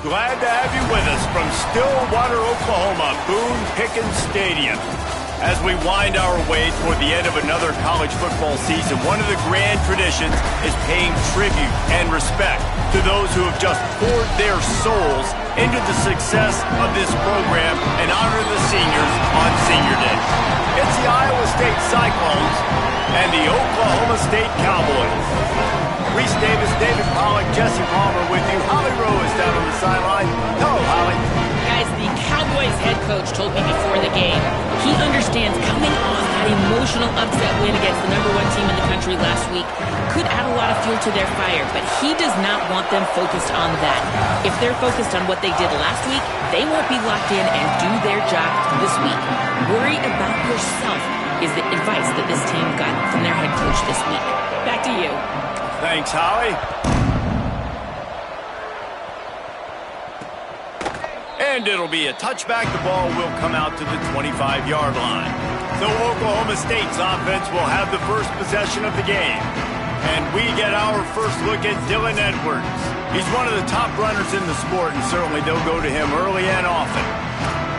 Glad to have you with us from Stillwater, Oklahoma, Boone Pickens Stadium. As we wind our way toward the end of another college football season, one of the grand traditions is paying tribute and respect to those who have just poured their souls into the success of this program and honor the seniors on Senior Day. It's the Iowa State Cyclones and the Oklahoma State Cowboys. Reese Davis, David Pollack, Jesse Palmer with you. Holly Rowe is down on the sideline. Hello, Holly. Guys, the Cowboys head coach told me before the game he understands coming off that emotional upset win against the #1 team in the country last week could add a lot of fuel to their fire, but he does not want them focused on that. If they're focused on what they did last week, they won't be locked in and do their job this week. Worry about yourself is the advice that this team got from their head coach this week. Back to you. Thanks, Holly. And it'll be a touchback. The ball will come out to the 25-yard line. So Oklahoma State's offense will have the first possession of the game. And we get our first look at Dylan Edwards. He's one of the top runners in the sport, and certainly they'll go to him early and often.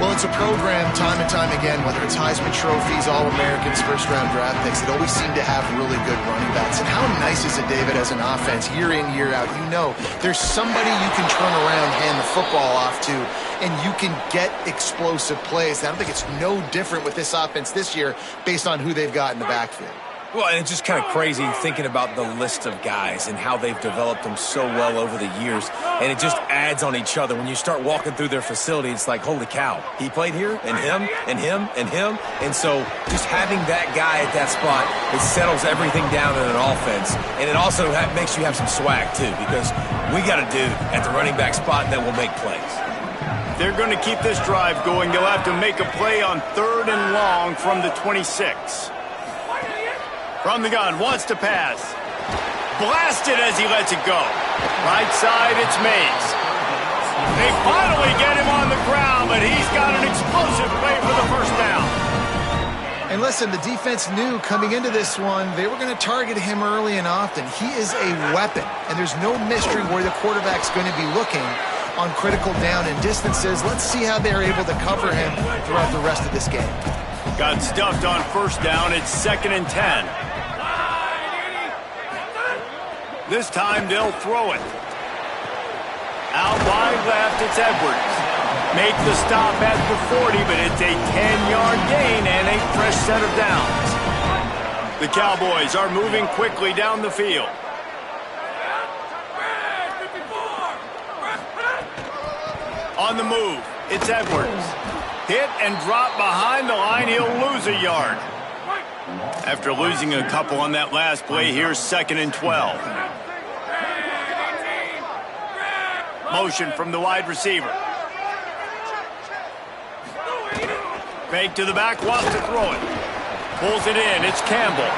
Well, it's a program time and time again, whether it's Heisman trophies, All-Americans, first-round draft picks, that always seem to have really good running backs. And how nice is it, David, as an offense, year in, year out, you know there's somebody you can turn around, hand the football off to, and you can get explosive plays. I don't think it's no different with this offense this year based on who they've got in the backfield. Well, and it's just kind of crazy thinking about the list of guys and how they've developed them so well over the years. And it just adds on each other. When you start walking through their facility, it's like, holy cow, he played here, and him, and him, and him. And so just having that guy at that spot, it settles everything down in an offense. And it also makes you have some swag, too, because we got a dude at the running back spot that will make plays. They're going to keep this drive going. They'll have to make a play on 3rd and long from the 26. From the gun, wants to pass. Blasted as he lets it go. Right side, it's Mays. They finally get him on the ground, but he's got an explosive play for the first down. And listen, the defense knew coming into this one, they were going to target him early and often. He is a weapon, and there's no mystery where the quarterback's going to be looking on critical down and distances. Let's see how they're able to cover him throughout the rest of this game. Got stuffed on first down. It's 2nd and 10. This time they'll throw it. Out wide left, it's Edwards. Make the stop at the 40, but it's a 10-yard gain and a fresh set of downs. The Cowboys are moving quickly down the field. On the move, it's Edwards. Hit and drop behind the line, he'll lose a yard. After losing a couple on that last play, here's 2nd and 12. Motion from the wide receiver. Fake to the back, wants to throw it. Pulls it in, it's Campbell.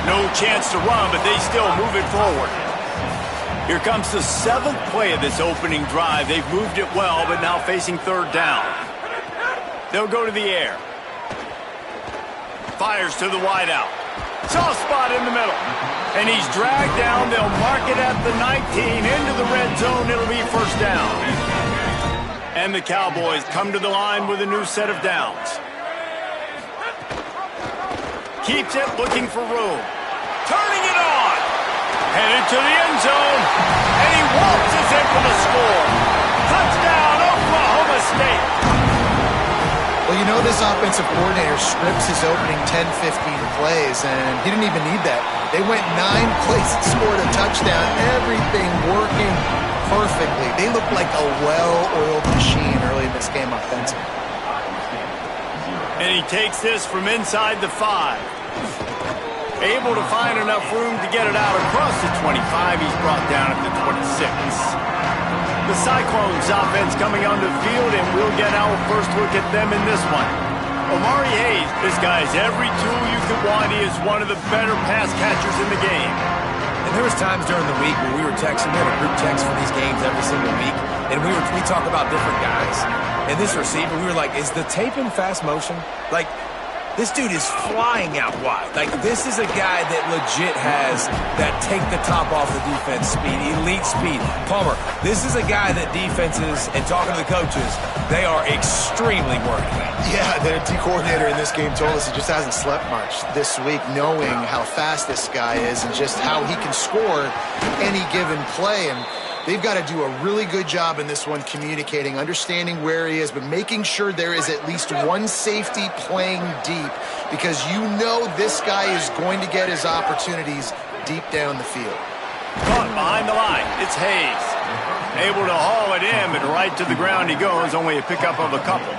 No chance to run, but they still move it forward. Here comes the 7th play of this opening drive. They've moved it well, but now facing 3rd down. They'll go to the air. Fires to the wideout. Soft spot in the middle. And he's dragged down. They'll mark it at the 19. Into the red zone. It'll be first down. And the Cowboys come to the line with a new set of downs. Keeps it, looking for room. Turning it on. Headed to the end zone. And he waltzes in for the score. Touchdown, Oklahoma State. Well, you know this offensive coordinator scripts his opening 10-15 plays, and he didn't even need that. They went 9 plays and scored a touchdown, everything working perfectly. They looked like a well-oiled machine early in this game offensively. And he takes this from inside the 5. Able to find enough room to get it out across the 25. He's brought down at the 26. The Cyclones offense coming onto the field, and we'll get our first look at them in this one. Omari Hayes, this guy's every tool you could want. He is one of the better pass catchers in the game. And there was times during the week when we were texting, we had a group text for these games every single week, and we talk about different guys. And this receiver, we were like, is the tape in fast motion? Like, This dude is flying out wide. Like, this is a guy that legit has that take the top off the defense speed, elite speed. Palmer, this is a guy that defenses, and talking to the coaches, they are extremely worried about. Yeah, the D coordinator in this game told us he just hasn't slept much this week, knowing how fast this guy is and just how he can score any given play. And they've got to do a really good job in this one communicating, understanding where he is, but making sure there is at least one safety playing deep, because you know this guy is going to get his opportunities deep down the field. Caught behind the line. It's Hayes. Able to haul it in, but right to the ground he goes. Only a pickup of a couple.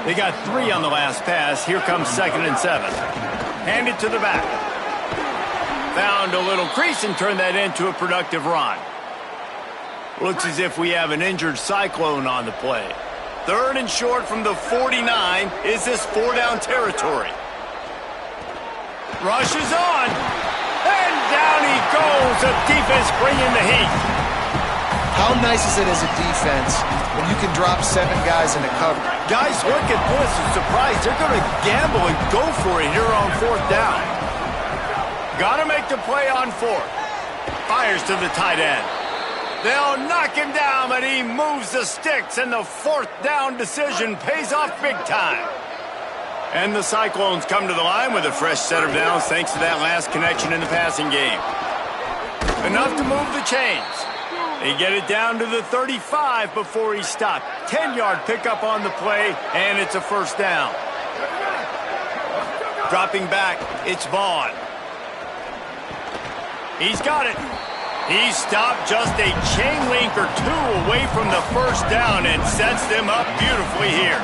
They got 3 on the last pass. Here comes 2nd and 7. Hand it to the back. Found a little crease and turned that into a productive run. Looks as if we have an injured Cyclone on the play. 3rd and short from the 49. Is this 4-down territory? Rushes on. And down he goes. The defense bringing the heat. How nice is it as a defense when you can drop 7 guys into cover? Guys, look at this. I'm surprised they're going to gamble and go for it here on 4th down. Got to make the play on 4th. Fires to the tight end. They'll knock him down, but he moves the sticks, and the 4th down decision pays off big time. And the Cyclones come to the line with a fresh set of downs thanks to that last connection in the passing game. Enough to move the chains. They get it down to the 35 before he stopped. 10-yard pickup on the play, and it's a 1st down. Dropping back, it's Vaughn. He's got it. He stopped just a chain link or 2 away from the 1st down and sets them up beautifully here.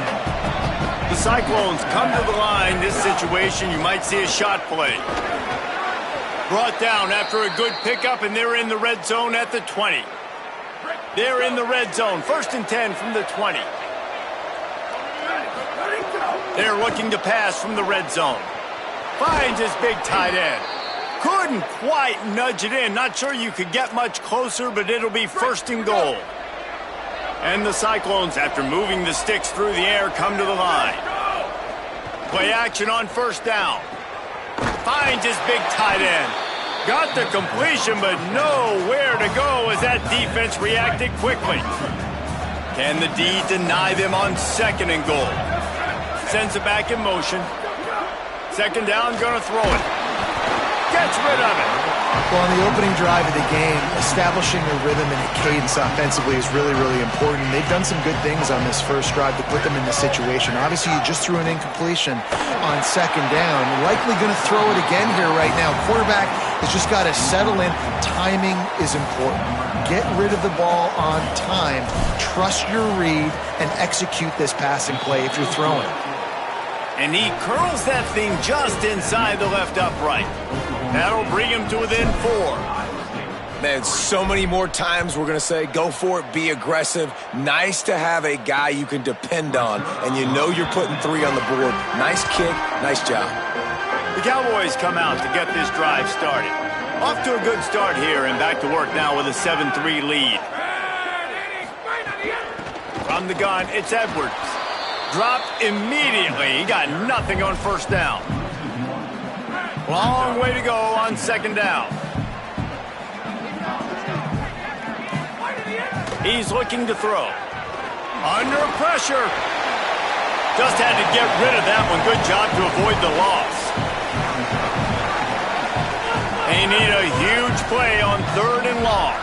The Cyclones come to the line. This situation, you might see a shot play. Brought down after a good pickup, and they're in the red zone at the 20. They're in the red zone. 1st and 10 from the 20. They're looking to pass from the red zone. Finds his big tight end. Couldn't quite nudge it in. Not sure you could get much closer, but it'll be 1st and goal. And the Cyclones, after moving the sticks through the air, come to the line. Play action on 1st down. Finds his big tight end. Got the completion, but nowhere to go as that defense reacted quickly. Can the D deny them on 2nd and goal? Sends it back in motion. 2nd down, gonna throw it. Gets rid of it. Well, on the opening drive of the game, establishing a rhythm and a cadence offensively is really, really important. They've done some good things on this first drive to put them in this situation. Obviously, you just threw an incompletion on 2nd down. Likely going to throw it again here right now. Quarterback has just got to settle in. Timing is important. Get rid of the ball on time. Trust your read and execute this passing play if you're throwing it. And he curls that thing just inside the left upright. That'll bring him to within 4. Man, so many more times we're going to say, go for it, be aggressive. Nice to have a guy you can depend on, and you know you're putting 3 on the board. Nice kick, nice job. The Cowboys come out to get this drive started. Off to a good start here, and back to work now with a 7-3 lead. From the gun, it's Edwards. Dropped immediately. He got nothing on 1st down. Long way to go on 2nd down. He's looking to throw. Under pressure. Just had to get rid of that one. Good job to avoid the loss. They need a huge play on 3rd and long.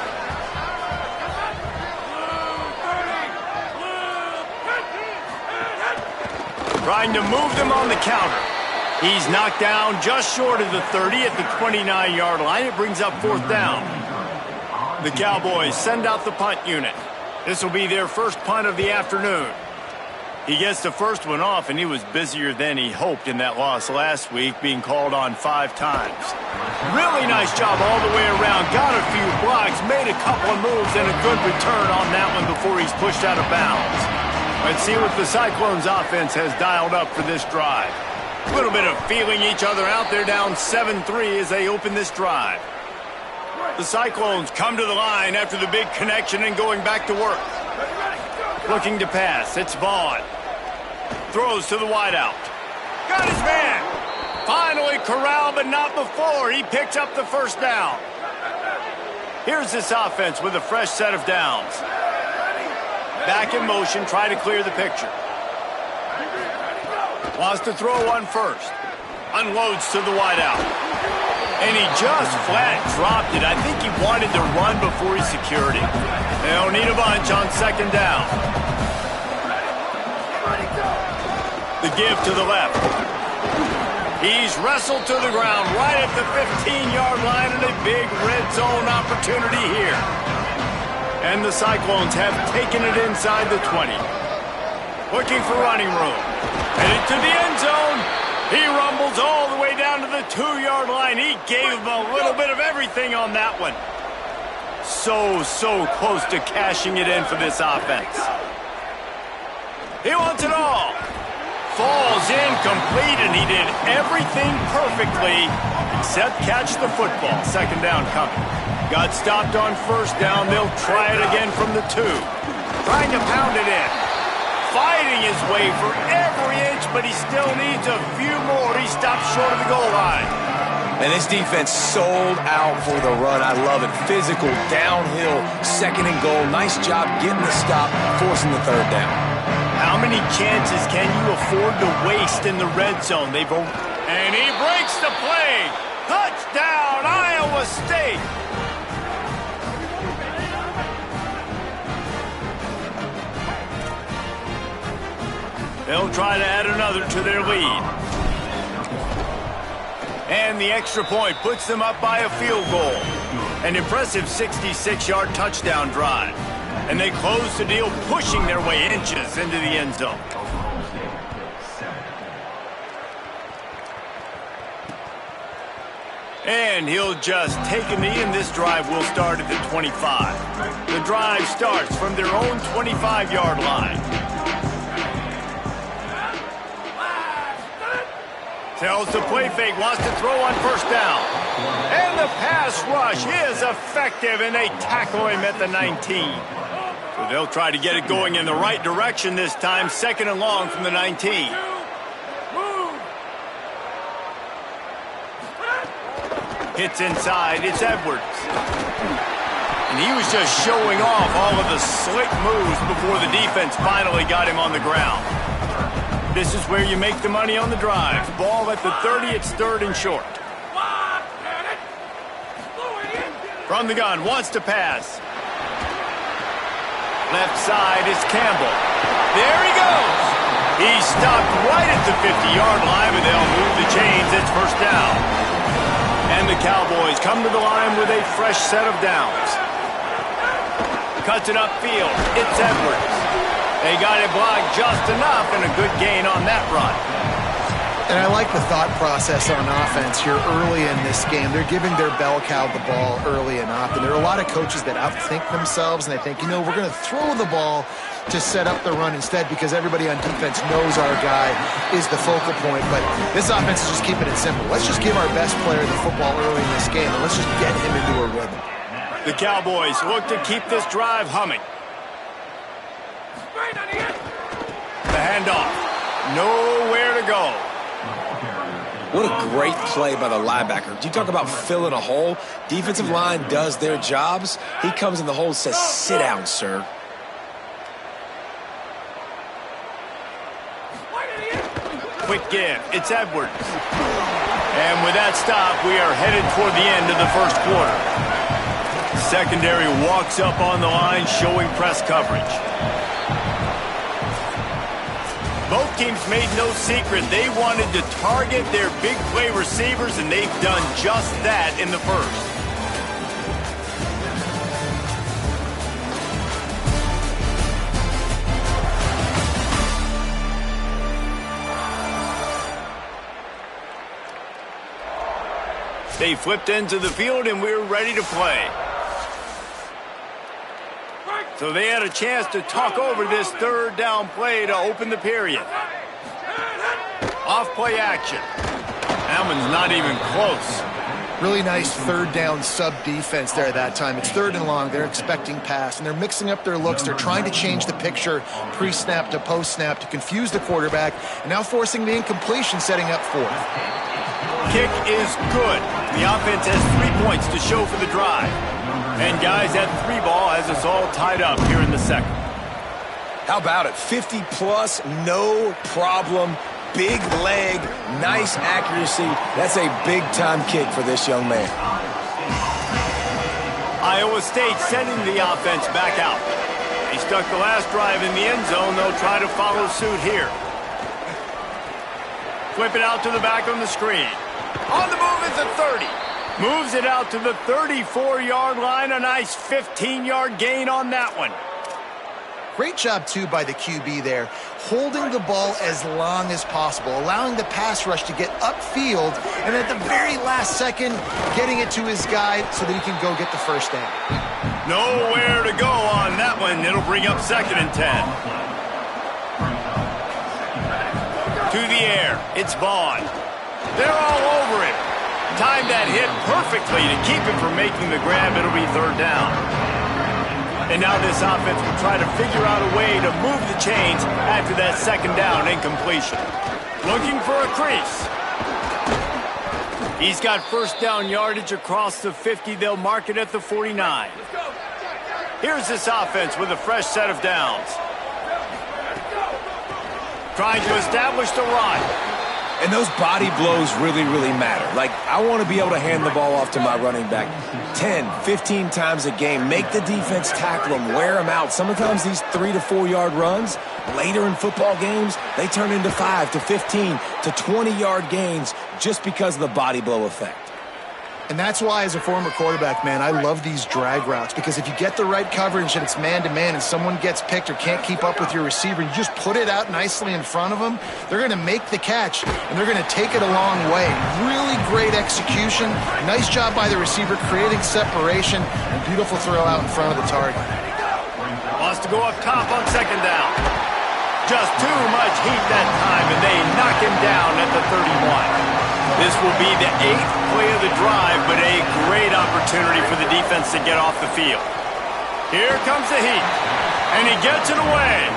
Trying to move them on the counter. He's knocked down just short of the 30 at the 29-yard line. It brings up 4th down. The Cowboys send out the punt unit. This will be their first punt of the afternoon. He gets the first one off, and he was busier than he hoped in that loss last week, being called on 5 times. Really nice job all the way around. Got a few blocks, made a couple of moves, and a good return on that one before he's pushed out of bounds. Let's see what the Cyclones offense has dialed up for this drive. A little bit of feeling each other out. They're down 7-3 as they open this drive. The Cyclones come to the line after the big connection and going back to work. Looking to pass. It's Vaughn. Throws to the wideout. Got his man. Finally corralled, but not before. He picks up the first down. Here's this offense with a fresh set of downs. Back in motion, try to clear the picture. Wants to throw one first. Unloads to the wideout. And he just flat dropped it. I think he wanted to run before he secured it. They'll need a bunch on second down. The give to the left. He's wrestled to the ground right at the 15-yard line and a big red zone opportunity here. And the Cyclones have taken it inside the 20. Looking for running room. Headed to the end zone. He rumbles all the way down to the 2-yard line. He gave him a little bit of everything on that one. So close to cashing it in for this offense. He wants it all. Falls incomplete, and he did everything perfectly except catch the football. Second down coming. Got stopped on first down. They'll try it again from the 2. Trying to pound it in. Fighting his way for every inch, but he still needs a few more. He stops short of the goal line. And this defense sold out for the run. I love it. Physical, downhill, second and goal. Nice job getting the stop, forcing the third down. How many chances can you afford to waste in the red zone? And he breaks the play. Touchdown, Iowa State. They'll try to add another to their lead. And the extra point puts them up by a field goal. An impressive 66-yard touchdown drive. And they close the deal, pushing their way inches into the end zone. And he'll just take a knee, and this drive will start at the 25. The drive starts from their own 25-yard line. Tells the play fake, wants to throw on first down. And the pass rush is effective, and they tackle him at the 19. So they'll try to get it going in the right direction this time, second and long from the 19. Hits inside, it's Edwards. And he was just showing off all of the slick moves before the defense finally got him on the ground. This is where you make the money on the drive. Ball at the 30, it's third and short. From the gun, wants to pass. Left side is Campbell. There he goes. He's stopped right at the 50-yard line, but they'll move the chains. It's first down. And the Cowboys come to the line with a fresh set of downs. Cuts it upfield. It's Edwards. They got it blocked just enough, and a good gain on that run. And I like the thought process on offense here early in this game. They're giving their bell cow the ball early and often. There are a lot of coaches that outthink themselves, and they think, we're going to throw the ball to set up the run instead because everybody on defense knows our guy is the focal point. But this offense is just keeping it simple. Let's just give our best player the football early in this game, and let's just get him into a rhythm. The Cowboys look to keep this drive humming. The handoff. Nowhere to go. What a great play by the linebacker. You talk about filling a hole. Defensive line does their jobs. He comes in the hole and says, sit down, sir. Quick give. It's Edwards. And with that stop, we are headed toward the end of the first quarter. Secondary walks up on the line, showing press coverage. Both teams made no secret they wanted to target their big play receivers, and they've done just that in the first. They flipped into the field, and we're ready to play. So they had a chance to talk over this third down play to open the period. Off play action. That one's not even close. Really nice third down sub defense there that time. It's 3rd and long. They're expecting pass, and they're mixing up their looks. They're trying to change the picture pre-snap to post-snap to confuse the quarterback, and now forcing the incompletion, setting up 4th. Kick is good. The offense has 3 points to show for the drive. And guys, that 3 ball has us all tied up here in the second. How about it? 50-plus, no problem. Big leg, nice accuracy. That's a big-time kick for this young man. Iowa State sending the offense back out. They stuck the last drive in the end zone. They'll try to follow suit here. Flip it out to the back on the screen. On the move is a 30. Moves it out to the 34-yard line. A nice 15-yard gain on that one. Great job, too, by the QB there, holding the ball as long as possible, allowing the pass rush to get upfield, and at the very last second, getting it to his guy so that he can go get the first down. Nowhere to go on that one. It'll bring up 2nd and 10. To the air, it's Vaughn. They're all over him. Timed that hit perfectly to keep him from making the grab. It'll be 3rd down. And now this offense will try to figure out a way to move the chains after that 2nd down incompletion. Looking for a crease. He's got 1st down yardage across the 50. They'll mark it at the 49. Here's this offense with a fresh set of downs. Trying to establish the run. And those body blows really, really matter. Like, I want to be able to hand the ball off to my running back 10, 15 times a game. Make the defense tackle them, wear them out. Sometimes these 3 to 4 yard runs, later in football games, they turn into 5 to 15 to 20-yard gains just because of the body blow effect. And that's why, as a former quarterback, man, I love these drag routes, because if you get the right coverage and it's man-to-man and someone gets picked or can't keep up with your receiver, you just put it out nicely in front of them, they're going to make the catch, and they're going to take it a long way. Really great execution. Nice job by the receiver creating separation, and beautiful throw out in front of the target. Wants to go up top on 2nd down. Just too much heat that time, and they knock him down at the 31. This will be the 8th play of the drive, but a great opportunity for the defense to get off the field. Here comes the heat, and he gets it away.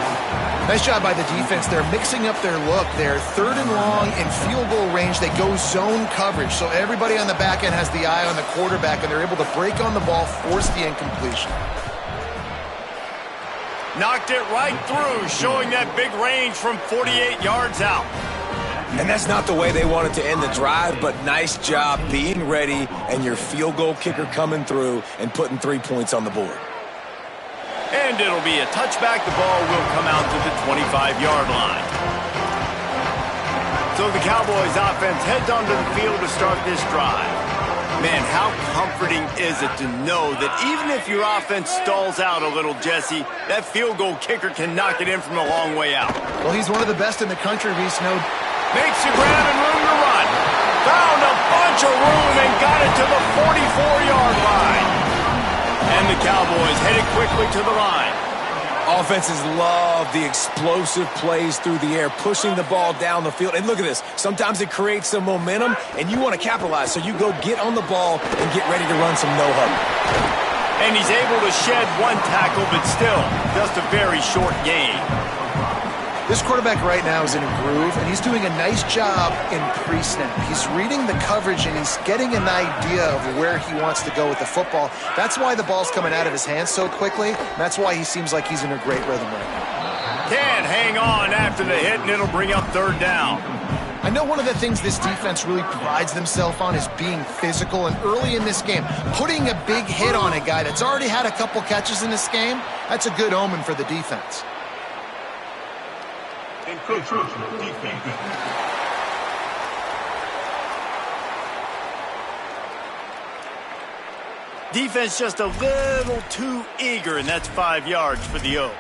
Nice job by the defense. They're mixing up their look. They're 3rd and long in field goal range. They go zone coverage, so everybody on the back end has the eye on the quarterback, and they're able to break on the ball, force the incompletion. Knocked it right through, showing that big range from 48 yards out. And that's not the way they wanted to end the drive, but nice job being ready and your field goal kicker coming through and putting 3 points on the board. And it'll be a touchback. The ball will come out to the 25-yard line. So the Cowboys offense heads onto the field to start this drive. Man, how comforting is it to know that even if your offense stalls out a little, Jesse, that field goal kicker can knock it in from a long way out. Well, he's one of the best in the country, Reese. No. Makes the grab and room to run. Found a bunch of room and got it to the 44-yard line. And the Cowboys headed quickly to the line. Offenses love the explosive plays through the air, pushing the ball down the field. And look at this. Sometimes it creates some momentum, and you want to capitalize. So you go get on the ball and get ready to run some no-huddle. And he's able to shed one tackle, but still just a very short gain. This quarterback right now is in a groove, and he's doing a nice job in pre-snap. He's reading the coverage, and he's getting an idea of where he wants to go with the football. That's why the ball's coming out of his hands so quickly. That's why he seems like he's in a great rhythm right now. Can't hang on after the hit, and it'll bring up 3rd down. I know one of the things this defense really prides themselves on is being physical, and early in this game, putting a big hit on a guy that's already had a couple catches in this game, that's a good omen for the defense. Defense just a little too eager, and that's 5 yards for the O.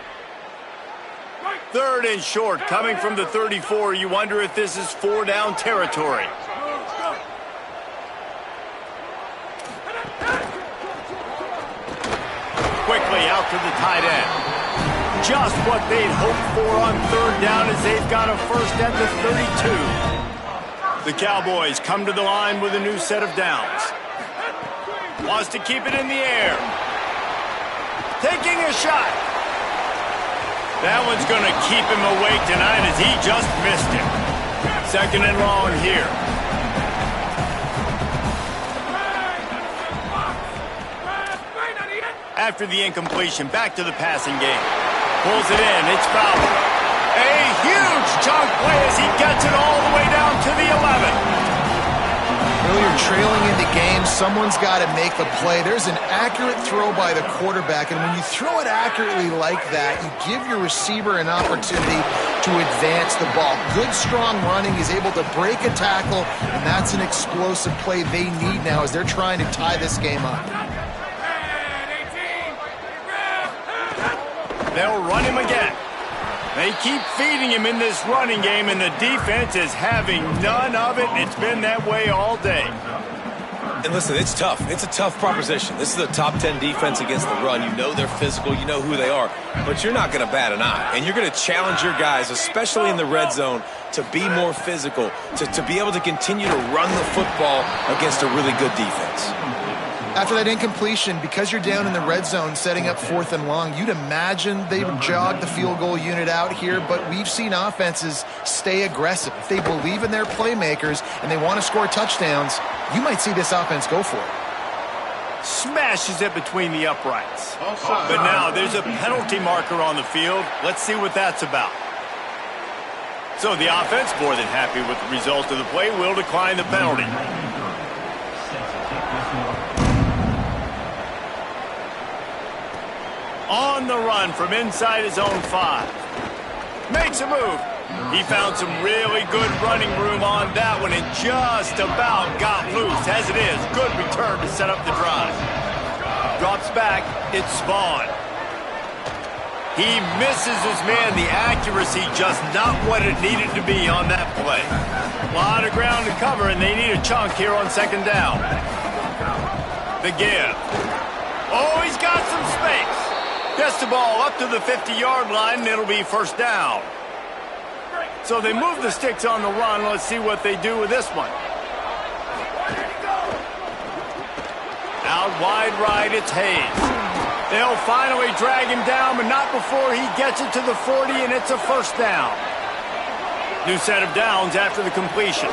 3rd and short, coming from the 34. You wonder if this is 4-down territory. Quickly out to the tight end. Just what they'd hoped for on 3rd down as they've got a first at the 32. The Cowboys come to the line with a new set of downs. Wants to keep it in the air. Taking a shot. That one's going to keep him awake tonight as he just missed it. 2nd and long here. After the incompletion, back to the passing game. Pulls it in. It's fouled. A huge chunk play as he gets it all the way down to the 11. Earlier, trailing into games, someone's got to make a play. There's an accurate throw by the quarterback, and when you throw it accurately like that, you give your receiver an opportunity to advance the ball. Good, strong running. He's able to break a tackle, and that's an explosive play they need now as they're trying to tie this game up. They'll run him again. They keep feeding him in this running game, and the defense is having none of it. It's been that way all day. And listen, it's tough. It's a tough proposition. This is a top 10 defense against the run. You know they're physical. You know who they are. But you're not going to bat an eye. And you're going to challenge your guys, especially in the red zone, to be more physical, to be able to continue to run the football against a really good defense. After that incompletion, because you're down in the red zone setting up 4th and long, you'd imagine they would jog the field goal unit out here, but we've seen offenses stay aggressive. If they believe in their playmakers and they want to score touchdowns, you might see this offense go for it. Smashes it between the uprights. But now there's a penalty marker on the field. Let's see what that's about. So the offense, more than happy with the result of the play, will decline the penalty. On the run from inside his own 5. Makes a move. He found some really good running room on that one and just about got loose. As it is, good return to set up the drive. Drops back. It's Spawn. He misses his man. The accuracy just not what it needed to be on that play. A lot of ground to cover, and they need a chunk here on 2nd down. The give. Oh, he's got some space. Gets the ball up to the 50-yard line, and it'll be 1st down. So they move the sticks on the run. Let's see what they do with this one. Out wide right, it's Hayes. They'll finally drag him down, but not before he gets it to the 40, and it's a 1st down. New set of downs after the completion.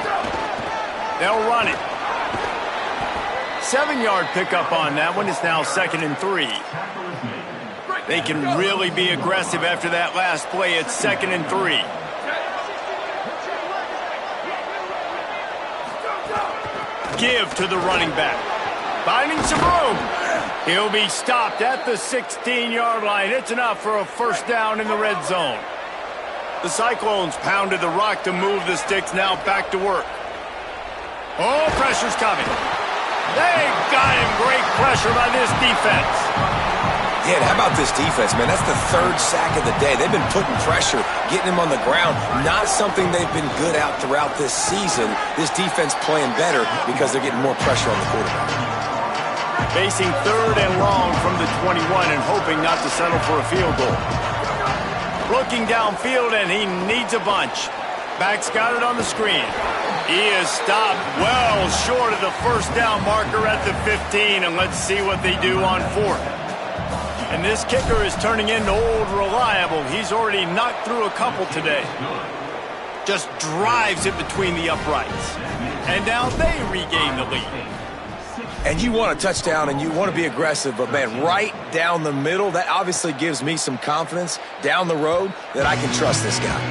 They'll run it. 7-yard pickup on that one. It's now 2nd and 3. They can really be aggressive after that last play. It's 2nd and 3. Give to the running back. Finding some room. He'll be stopped at the 16-yard line. It's enough for a 1st down in the red zone. The Cyclones pounded the rock to move the sticks. Now back to work. Oh, pressure's coming. They got him. Great pressure by this defense. Yeah, and how about this defense, man? That's the 3rd sack of the day. They've been putting pressure, getting him on the ground. Not something they've been good at throughout this season. This defense playing better because they're getting more pressure on the quarterback. Facing 3rd and long from the 21 and hoping not to settle for a field goal. Looking downfield, and he needs a bunch. Back's got it on the screen. He is stopped well short of the 1st down marker at the 15, and let's see what they do on 4th. And this kicker is turning into old reliable. He's already knocked through a couple today. Just drives it between the uprights. And now they regain the lead. And you want a touchdown and you want to be aggressive, but man, right down the middle, that obviously gives me some confidence down the road that I can trust this guy.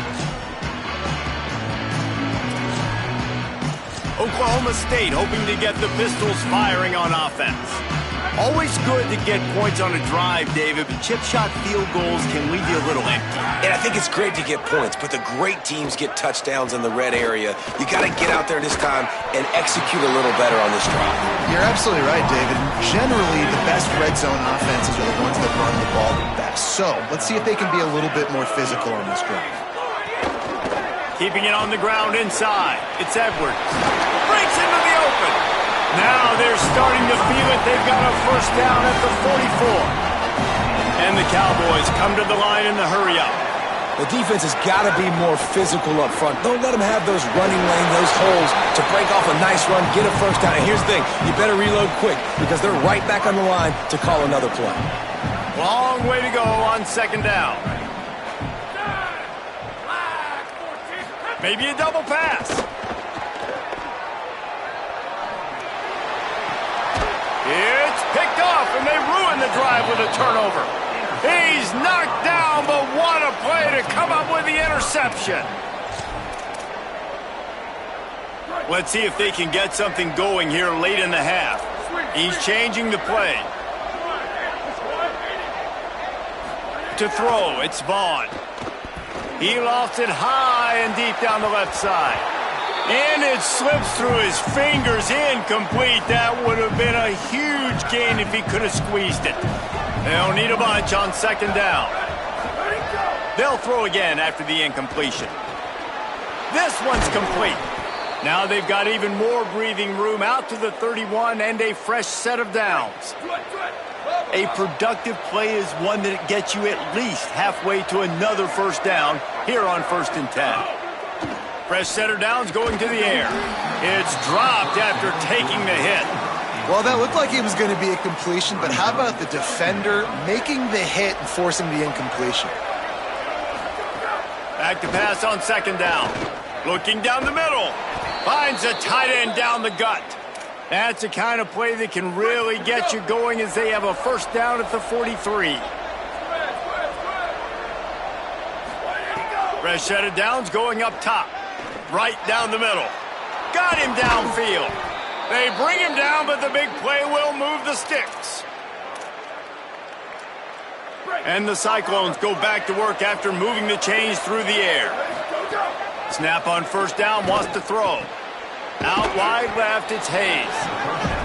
Oklahoma State hoping to get the Pistols firing on offense. Always good to get points on a drive, David, but chip shot field goals can leave you a little empty. And I think it's great to get points, but the great teams get touchdowns in the red area. You got to get out there this time and execute a little better on this drive. You're absolutely right, David. Generally, the best red zone offenses are the ones that run the ball the best. So let's see if they can be a little bit more physical on this drive. Keeping it on the ground inside. It's Edwards. Breaks into the open. Now they're starting to feel it. They've got a 1st down at the 44. And the Cowboys come to the line in the hurry-up. The defense has got to be more physical up front. Don't let them have those running lane, those holes to break off a nice run, get a first down. And here's the thing, you better reload quick because they're right back on the line to call another play. Long way to go on second down. Maybe a double pass. It's picked off, and they ruin the drive with a turnover. He's knocked down, but what a play to come up with the interception. Let's see if they can get something going here late in the half. He's changing the play. To throw, it's Vaughn. He lofts it high and deep down the left side. And it slips through his fingers, incomplete. That would have been a huge gain if he could have squeezed it. They'll need a bunch on second down. They'll throw again after the incompletion. This one's complete. Now they've got even more breathing room out to the 31 and a fresh set of downs. A productive play is one that gets you at least halfway to another first down here on 1st and 10. Fresh set of downs going to the air. It's dropped after taking the hit. Well, that looked like it was going to be a completion, but how about the defender making the hit and forcing the incompletion? Back to pass on second down. Looking down the middle. Finds a tight end down the gut. That's the kind of play that can really get you going as they have a first down at the 43. Fresh set of downs going up top. Right down the middle. Got him downfield. They bring him down, but the big play will move the sticks. And the Cyclones go back to work after moving the chains through the air. Snap on first down, wants to throw. Out wide left, it's Hayes.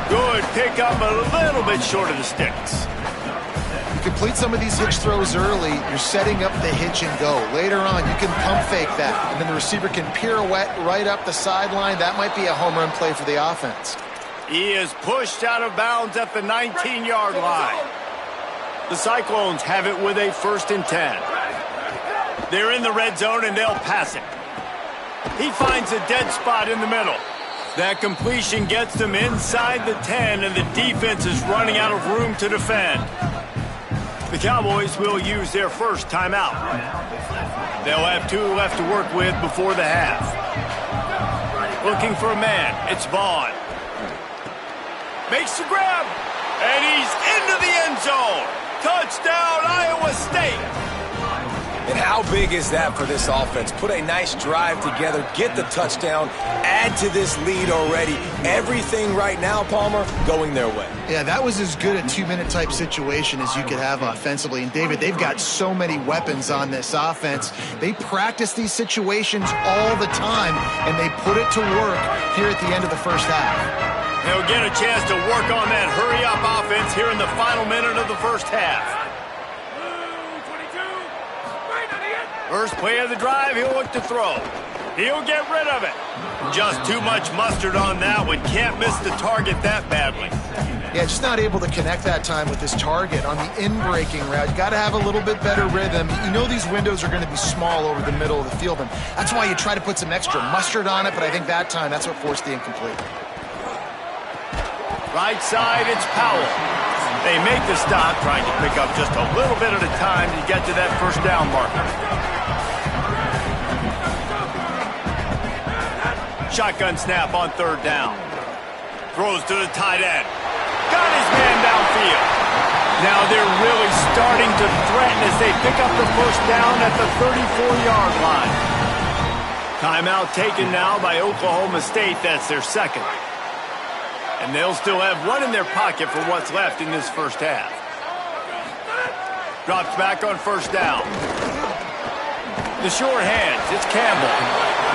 Good pickup, a little bit short of the sticks. You complete some of these hitch throws early, you're setting up the hitch and go. Later on, you can pump fake that, and then the receiver can pirouette right up the sideline. That might be a home run play for the offense. He is pushed out of bounds at the 19-yard line. The Cyclones have it with a 1st and 10. They're in the red zone, and they'll pass it. He finds a dead spot in the middle. That completion gets them inside the 10, and the defense is running out of room to defend. The Cowboys will use their first timeout. They'll have 2 left to work with before the half. Looking for a man, it's Vaughn. Makes the grab, and he's into the end zone. Touchdown, Iowa State. And how big is that for this offense? Put a nice drive together, get the touchdown, add to this lead already. Everything right now, Palmer, going their way. Yeah, that was as good a 2-minute type situation as you could have offensively. And David, they've got so many weapons on this offense. They practice these situations all the time, and they put it to work here at the end of the first half. They'll get a chance to work on that hurry-up offense here in the final minute of the first half. First play of the drive, he'll look to throw. He'll get rid of it. Just too much mustard on that one. Can't miss the target that badly. Yeah, just not able to connect that time with his target on the in-breaking route. You got to have a little bit better rhythm. You know these windows are going to be small over the middle of the field, and that's why you try to put some extra mustard on it, but I think that time, that's what forced the incomplete. Right side, it's Powell. They make the stop, trying to pick up just a little bit at a time to get to that first down marker. Shotgun snap on third down. Throws to the tight end. Got his man downfield. Now they're really starting to threaten as they pick up the first down at the 34-yard line. Timeout taken now by Oklahoma State. That's their second. And they'll still have one in their pocket for what's left in this first half. Drops back on first down. The short hands, it's Campbell.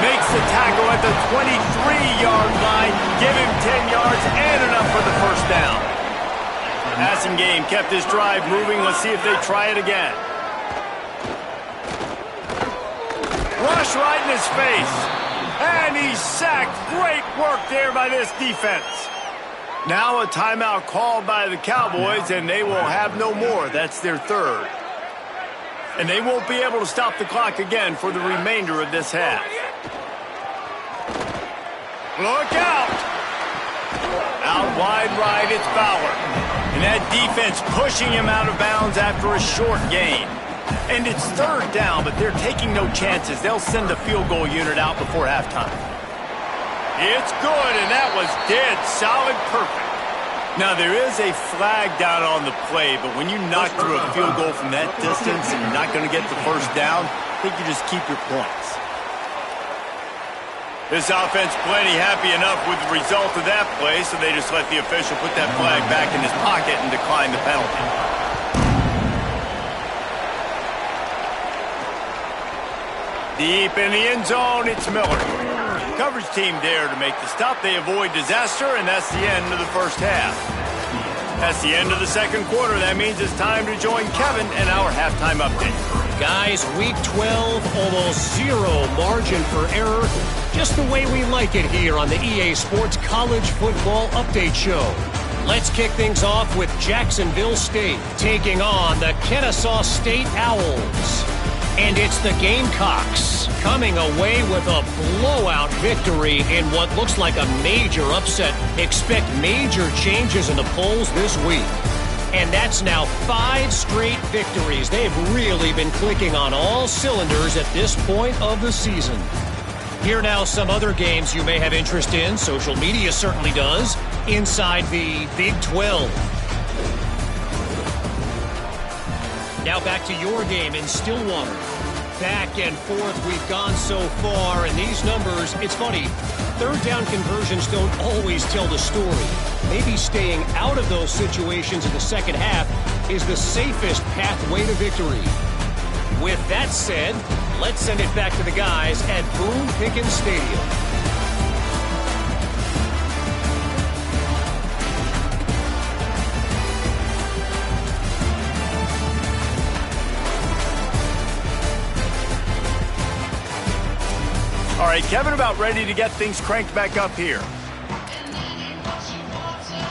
Makes the tackle at the 23-yard line. Give him 10 yards and enough for the first down. Passing game kept this drive moving. Let's see if they try it again. Rush right in his face. And he's sacked. Great work there by this defense. Now a timeout called by the Cowboys, and they will have no more. That's their third. And they won't be able to stop the clock again for the remainder of this half. Look out! Out wide right, it's Fowler. And that defense pushing him out of bounds after a short gain. And it's third down, but they're taking no chances. They'll send the field goal unit out before halftime. It's good, and that was dead solid perfect. Now, there is a flag down on the play, but when you knock through a field goal from that distance and you're not going to get the first down, I think you just keep your points. This offense plenty happy enough with the result of that play, so they just let the official put that flag back in his pocket and decline the penalty. Deep in the end zone, it's Miller. Coverage team there to make the stop. They avoid disaster, and that's the end of the first half. That's the end of the second quarter. That means it's time to join Kevin and our halftime update. Guys, week 12, almost zero margin for error. Just the way we like it here on the EA Sports College Football Update Show. Let's kick things off with Jacksonville State taking on the Kennesaw State Owls. And it's the Gamecocks coming away with a blowout victory in what looks like a major upset. Expect major changes in the polls this week. And that's now 5 straight victories. They've really been clicking on all cylinders at this point of the season. Here now some other games you may have interest in. Social media certainly does. Inside the Big 12. Now back to your game in Stillwater. Back and forth we've gone so far, and these numbers, it's funny, third down conversions don't always tell the story. Maybe staying out of those situations in the second half is the safest pathway to victory. With that said, let's send it back to the guys at Boone Pickens Stadium. All right, Kevin, about ready to get things cranked back up here.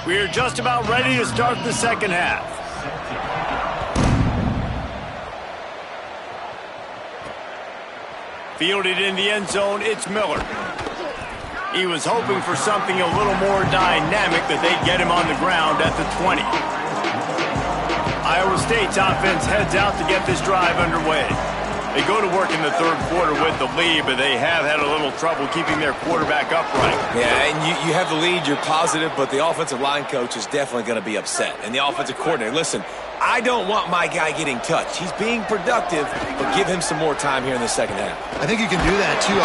We're just about ready to start the second half. Fielded in the end zone, it's Miller. He was hoping for something a little more dynamic, but they'd get him on the ground at the 20. Iowa State's offense heads out to get this drive underway. They go to work in the third quarter with the lead, but they have had a little trouble keeping their quarterback upright. Yeah, and you have the lead, you're positive, but the offensive line coach is definitely going to be upset. And the offensive coordinator, listen, I don't want my guy getting touched. He's being productive, but give him some more time here in the second half. I think you can do that, too.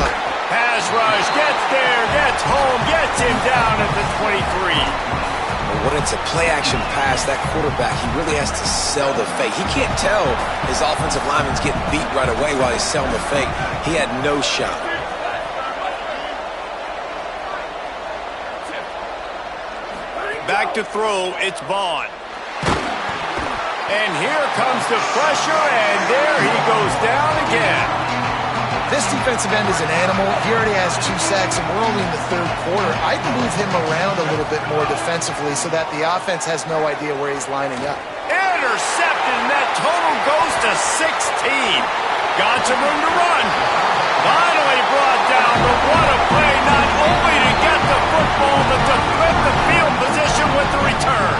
Pass rush, gets there, gets home, gets him down at the 23. When it's a play-action pass, that quarterback, he really has to sell the fake. He can't tell his offensive lineman's getting beat right away while he's selling the fake. He had no shot. Back to throw, it's Vaughn. And here comes the pressure, and there he goes down again. This defensive end is an animal. He already has 2 sacks, and we're only in the third quarter. I'd move him around a little bit more defensively so that the offense has no idea where he's lining up. Intercepted, and that total goes to 16. Got some room to run. Finally brought down, but what a play, not only to get the football, but to flip the field position with the return.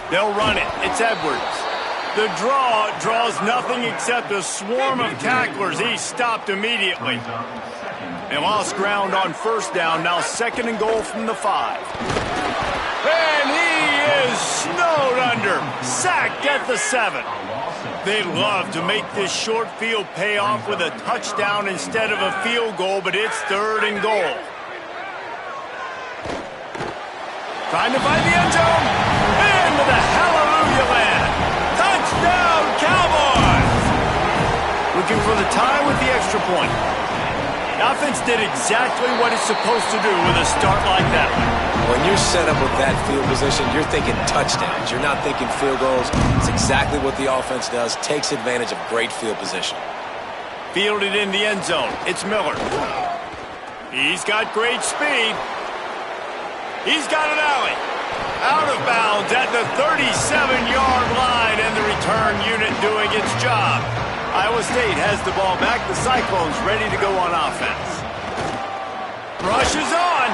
They'll run it. It's Edwards. The draw draws nothing except a swarm of tacklers. He's stopped immediately. They lost ground on first down. Now second and goal from the 5. And he is snowed under. Sacked at the 7. They'd love to make this short field pay off with a touchdown instead of a field goal, but it's third and goal. Trying to find the end zone. Into the hallelujah land. Touchdown, Cowboys! Looking for the tie with the extra point. The offense did exactly what it's supposed to do with a start like that one. When you're set up with that field position, you're thinking touchdowns. You're not thinking field goals. It's exactly what the offense does. Takes advantage of great field position. Fielded in the end zone. It's Miller. He's got great speed. He's got an alley. Out of bounds at the 37-yard line, and the return unit doing its job. Iowa State has the ball back. The Cyclones ready to go on offense. Rushes on.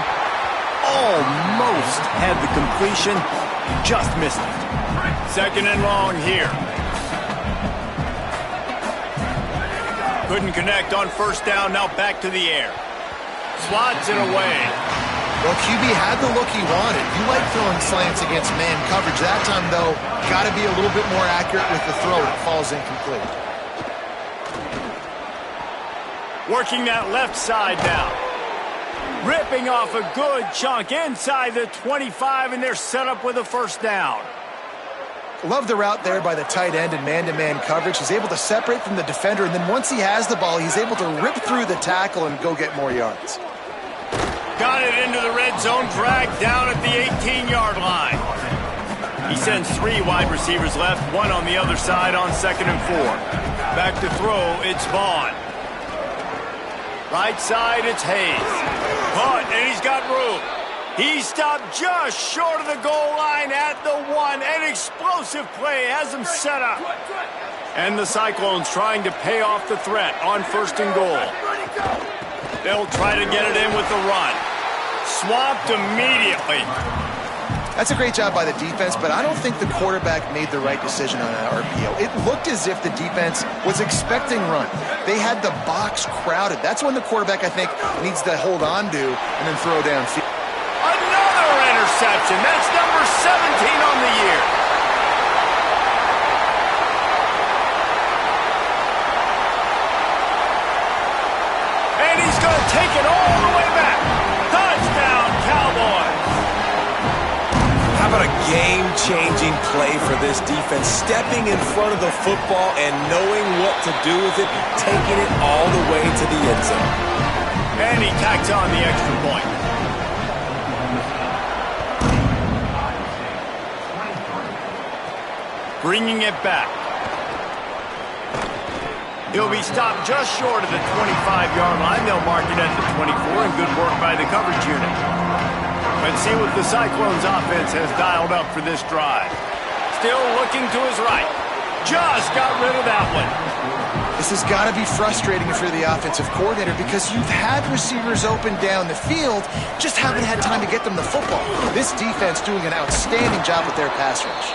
Almost had the completion. Just missed it. Second and long here. Couldn't connect on first down. Now back to the air. Swats it away. Well, QB had the look he wanted. You like throwing slants against man coverage. That time, though, got to be a little bit more accurate with the throw. It falls incomplete. Working that left side now. Ripping off a good chunk inside the 25, and they're set up with a first down. Love the route there by the tight end in man-to-man coverage. He's able to separate from the defender, and then once he has the ball, he's able to rip through the tackle and go get more yards. Got it into the red zone, dragged down at the 18-yard line. He sends 3 wide receivers left, 1 on the other side on 2nd and 4. Back to throw, it's Vaughn. Right side, it's Hayes. Punt, and he's got room. He stopped just short of the goal line at the 1. An explosive play has him set up. And the Cyclones trying to pay off the threat on 1st and goal. They'll try to get it in with the run. Swamped immediately. That's a great job by the defense, but I don't think the quarterback made the right decision on that RPO. It looked as if the defense was expecting run. They had the box crowded. That's when the quarterback, I think, needs to hold on to and then throw downfield. Another interception. That's number 17 on the year. And he's going to take it all the way back. Touchdown, Cowboys. How about a game-changing play for this defense? Stepping in front of the football and knowing what to do with it, taking it all the way to the end zone. And he tacks on the extra point. Bringing it back. He'll be stopped just short of the 25-yard line. They'll mark it at the 24, and good work by the coverage unit. Let's see what the Cyclones offense has dialed up for this drive. Still looking to his right. Just got rid of that one. This has got to be frustrating for the offensive coordinator because you've had receivers open down the field, just haven't had time to get them the football. This defense doing an outstanding job with their pass rush.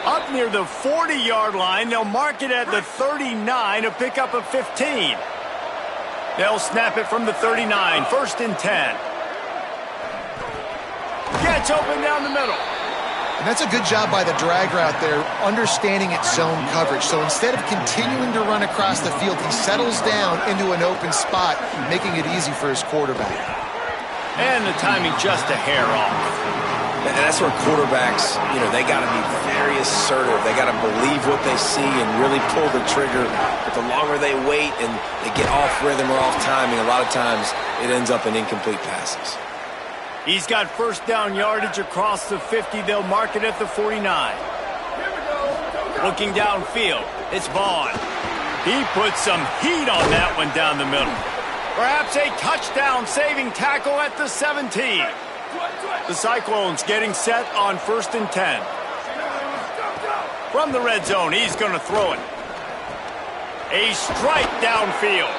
Up near the 40-yard line, they'll mark it at the 39, a pickup of 15. They'll snap it from the 39, 1st and 10. Gets open down the middle. And that's a good job by the drag route there, understanding its zone coverage. So instead of continuing to run across the field, he settles down into an open spot, making it easy for his quarterback. And the timing just a hair off. And that's where quarterbacks, they got to be very assertive. They got to believe what they see and really pull the trigger. But the longer they wait and they get off rhythm or off timing, a lot of times it ends up in incomplete passes. He's got first down yardage across the 50. They'll mark it at the 49. Looking downfield, it's Vaughn. He puts some heat on that one down the middle. Perhaps a touchdown-saving tackle at the 17. The Cyclones getting set on 1st and 10. From the red zone, he's going to throw it. A strike downfield.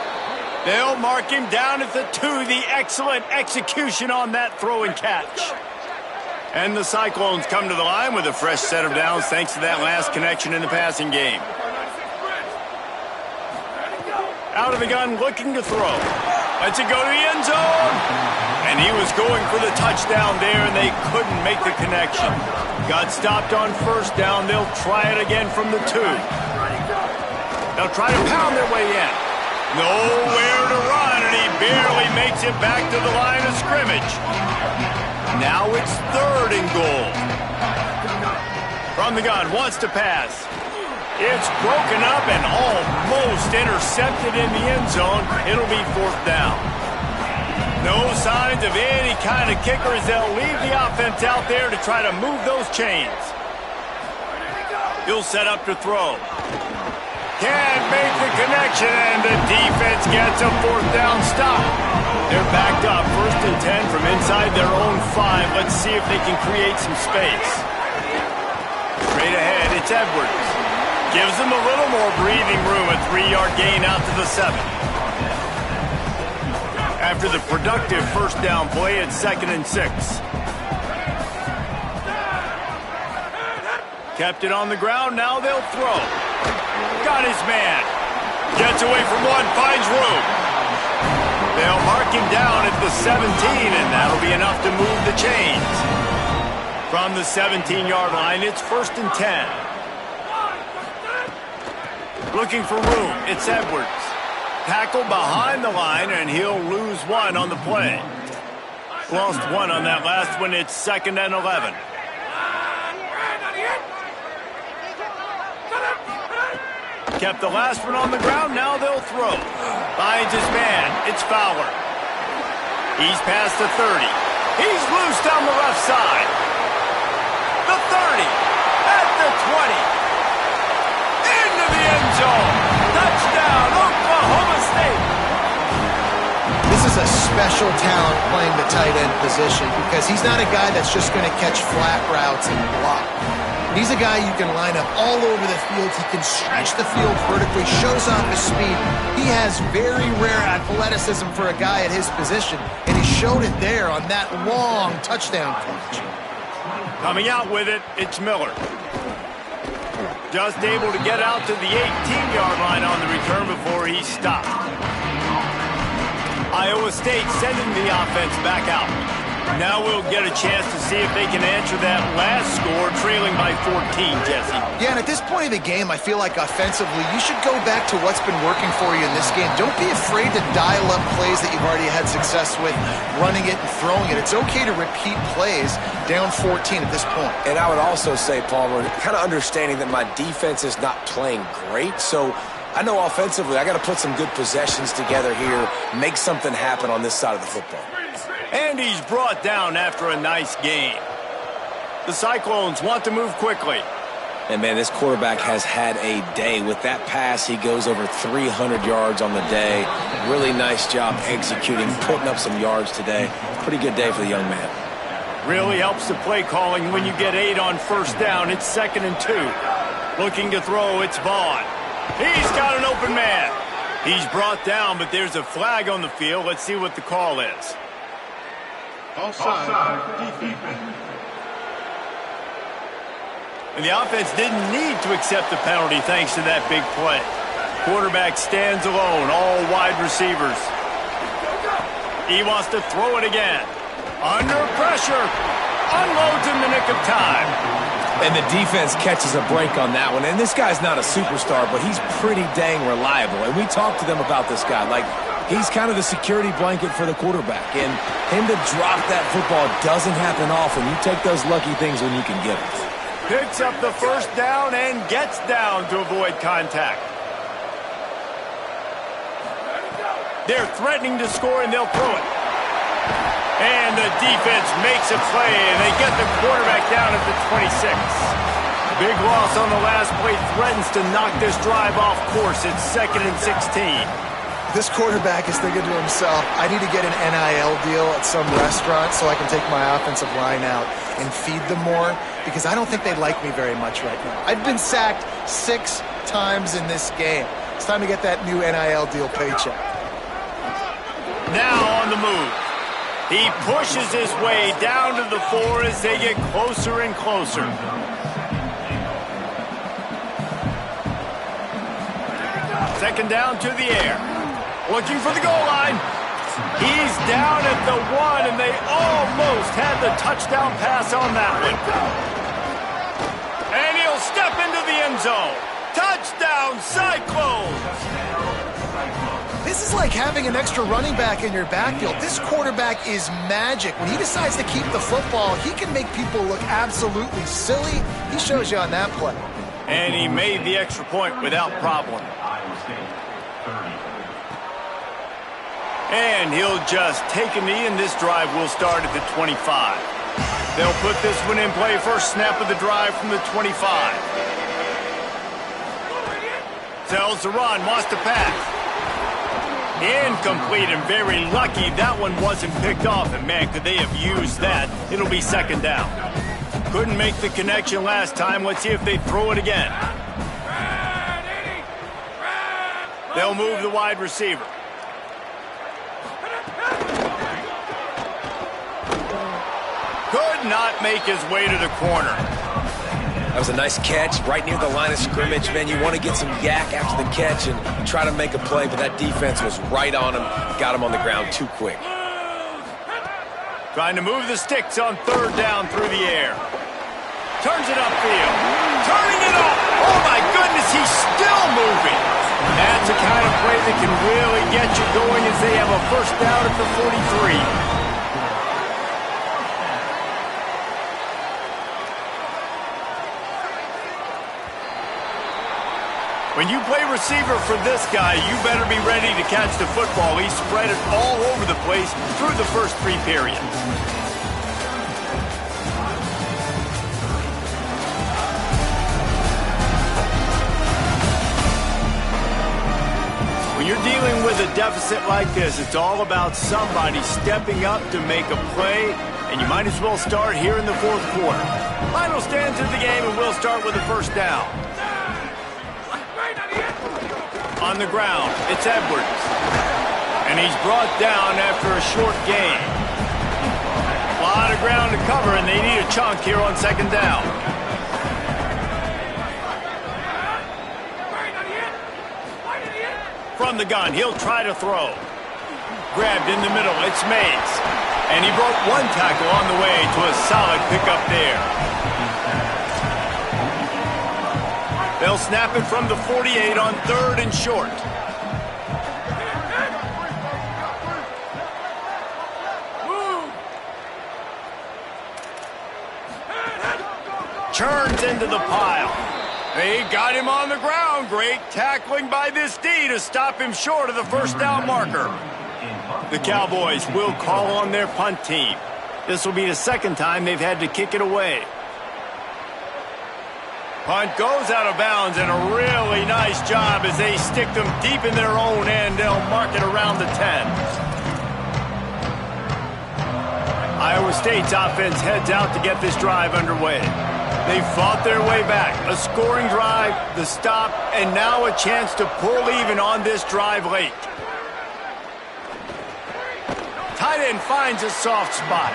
They'll mark him down at the 2. The excellent execution on that throw and catch. And the Cyclones come to the line with a fresh set of downs thanks to that last connection in the passing game. Out of the gun, looking to throw. Lets it go to the end zone. And he was going for the touchdown there, and they couldn't make the connection. Got stopped on first down. They'll try it again from the 2. They'll try to pound their way in. Nowhere to run, and he barely makes it back to the line of scrimmage. Now it's 3rd and goal. From the gun, wants to pass. It's broken up and almost intercepted in the end zone. It'll be 4th down. No signs of any kind of kickers. They'll leave the offense out there to try to move those chains. He'll set up to throw. Can't make the connection, and the defense gets a 4th down stop. They're backed up, 1st and 10 from inside their own 5. Let's see if they can create some space. Straight ahead, it's Edwards. Gives them a little more breathing room, a 3-yard gain out to the 7. After the productive first down play, it's 2nd and 6. Kept it on the ground, now they'll throw. Got his man. Gets away from one, finds room. They'll mark him down at the 17, and that'll be enough to move the chains. From the 17-yard line, it's 1st and 10. Looking for room, it's Edwards. Tackle behind the line, and he'll lose 1 on the play. Lost 1 on that last one, it's 2nd and 11. Kept the last one on the ground, now they'll throw. Finds his man, it's Fowler. He's past the 30. He's loose down the left side. The 30, at the 20. Into the end zone. Touchdown, Oklahoma State. This is a special talent playing the tight end position because he's not a guy that's just going to catch flat routes and block. He's a guy you can line up all over the field. He can stretch the field vertically, shows off his speed. He has very rare athleticism for a guy at his position, and he showed it there on that long touchdown catch. Coming out with it, it's Miller. Just able to get out to the 18-yard line on the return before he's stopped. Iowa State sending the offense back out. Now we'll get a chance to see if they can answer that last score, trailing by 14, Jesse. Yeah, and at this point of the game, I feel like offensively, you should go back to what's been working for you in this game. Don't be afraid to dial up plays that you've already had success with, running it and throwing it. It's okay to repeat plays down 14 at this point. And I would also say, Palmer, kind of understanding that my defense is not playing great, so I know offensively I got to put some good possessions together here, make something happen on this side of the football. And he's brought down after a nice game. The Cyclones want to move quickly. And, man, this quarterback has had a day. With that pass, he goes over 300 yards on the day. Really nice job executing, putting up some yards today. Pretty good day for the young man. Really helps the play calling when you get 8 on first down. It's 2nd and 2. Looking to throw, it's Vaughn. He's got an open man. He's brought down, but there's a flag on the field. Let's see what the call is. Offside. Defense. And the offense didn't need to accept the penalty thanks to that big play. Quarterback stands alone, all wide receivers. He wants to throw it again. Under pressure. Unloads in the nick of time. And the defense catches a break on that one. And this guy's not a superstar, but he's pretty dang reliable. And we talked to them about this guy. Like, he's kind of the security blanket for the quarterback. And him to drop that football doesn't happen often. You take those lucky things when you can get it. Picks up the first down and gets down to avoid contact. They're threatening to score, and they'll throw it. And the defense makes a play, and they get the quarterback down at the 26. Big loss on the last play threatens to knock this drive off course. It's 2nd and 16. This quarterback is thinking to himself, I need to get an NIL deal at some restaurant so I can take my offensive line out and feed them more, because I don't think they like me very much right now. I've been sacked 6 times in this game. It's time to get that new NIL deal paycheck. Now on the move. He pushes his way down to the 4 as they get closer and closer. Second down to the air. Looking for the goal line. He's down at the 1, and they almost had the touchdown pass on that one. And he'll step into the end zone. Touchdown, Cyclones! This is like having an extra running back in your backfield. This quarterback is magic. When he decides to keep the football, he can make people look absolutely silly. He shows you on that play. And he made the extra point without problem. And he'll just take a knee, and this drive will start at the 25. They'll put this one in play. First snap of the drive from the 25. Tells the run, wants to pass. Incomplete, and very lucky that one wasn't picked off. And man, could they have used that. It'll be second down. Couldn't make the connection last time. Let's see if they throw it again. They'll move the wide receiver. Could not make his way to the corner. That was a nice catch right near the line of scrimmage. Man, you want to get some yak after the catch and try to make a play, but that defense was right on him. Got him on the ground too quick. Trying to move the sticks on third down through the air. Turns it upfield. Turning it up. Oh, my goodness, he's still moving. That's the kind of play that can really get you going as they have a first down at the 43. When you play receiver for this guy, you better be ready to catch the football. He spread it all over the place through the first 3 periods. When you're dealing with a deficit like this, it's all about somebody stepping up to make a play, and you might as well start here in the fourth quarter. Final stands of the game, and we'll start with the first down. On the ground, it's Edwards. And he's brought down after a short gain. A lot of ground to cover, and they need a chunk here on second down. From the gun, he'll try to throw. Grabbed in the middle, it's Mays. And he broke one tackle on the way to a solid pickup there. They'll snap it from the 48 on third and short. Churns into the pile. They got him on the ground. Great tackling by this D to stop him short of the first down marker. The Cowboys will call on their punt team. This will be the second time they've had to kick it away. Punt goes out of bounds, and a really nice job as they stick them deep in their own end. They'll mark it around the 10. Iowa State's offense heads out to get this drive underway. They fought their way back. A scoring drive, the stop, and now a chance to pull even on this drive late. Tight end finds a soft spot.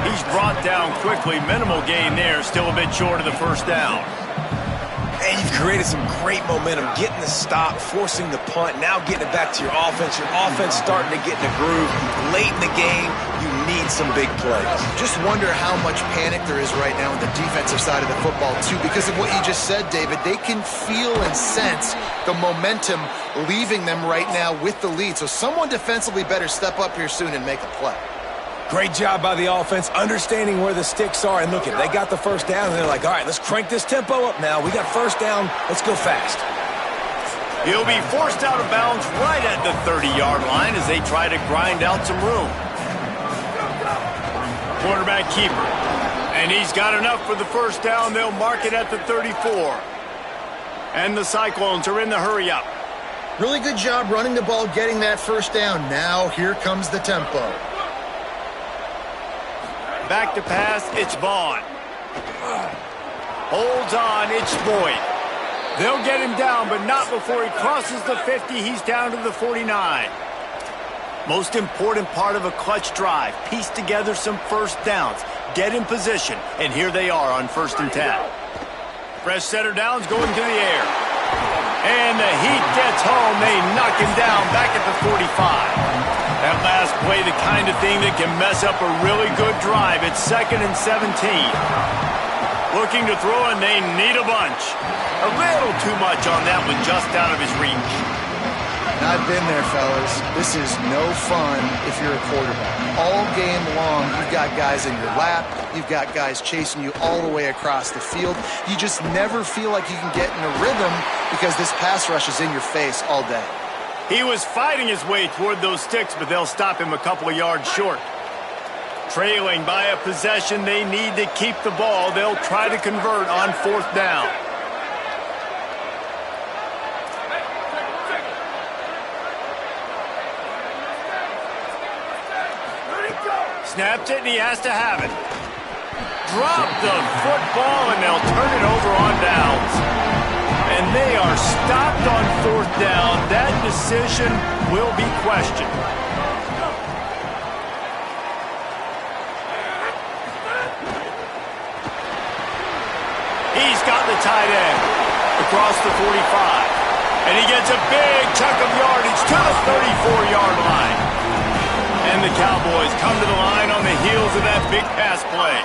He's brought down quickly. Minimal gain there, still a bit short of the first down. And you've created some great momentum, getting the stop, forcing the punt, now getting it back to your offense. Your offense starting to get in the groove. Late in the game, you need some big plays. Just wonder how much panic there is right now on the defensive side of the football, too, because of what you just said, David. They can feel and sense the momentum leaving them right now with the lead. So someone defensively better step up here soon and make a play. Great job by the offense, understanding where the sticks are. And look, they got the first down, and they're like, all right, let's crank this tempo up now. We got first down. Let's go fast. He'll be forced out of bounds right at the 30-yard line as they try to grind out some room. Quarterback keeper. And he's got enough for the first down. They'll mark it at the 34. And the Cyclones are in the hurry-up. Really good job running the ball, getting that first down. Now here comes the tempo. Back to pass, it's Vaughn. Holds on, it's Boyd. They'll get him down, but not before he crosses the 50. He's down to the 49. Most important part of a clutch drive. Piece together some first downs. Get in position, and here they are on 1st and 10. Fresh setter downs going to the air. And the heat gets home. They knock him down back at the 45. That last play, the kind of thing that can mess up a really good drive. It's 2nd and 17. Looking to throw, and they need a bunch. A little too much on that one, just out of his reach. I've been there, fellas. This is no fun if you're a quarterback. All game long, you've got guys in your lap. You've got guys chasing you all the way across the field. You just never feel like you can get in a rhythm because this pass rush is in your face all day. He was fighting his way toward those sticks, but they'll stop him a couple of yards short. Trailing by a possession, they need to keep the ball. They'll try to convert on 4th down. Snaps it, and he has to have it. Drop the football, and they'll turn it over on downs. And they are stopped on 4th down. That decision will be questioned. He's got the tight end across the 45. And he gets a big chunk of yardage to the 34-yard line. And the Cowboys come to the line on the heels of that big pass play.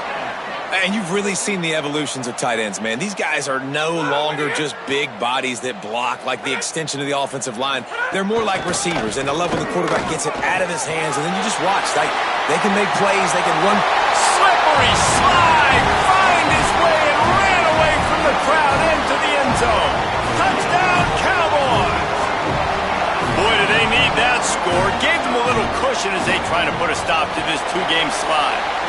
And you've really seen the evolutions of tight ends, man. These guys are no longer just big bodies that block like the extension of the offensive line. They're more like receivers, and I love when the quarterback gets it out of his hands, and then you just watch. Like, they can make plays, they can run. Slippery slide, find his way, and ran away from the crowd into the end zone. Touchdown, Cowboys! Boy, do they need that score. Gave them a little cushion as they try to put a stop to this 2-game slide.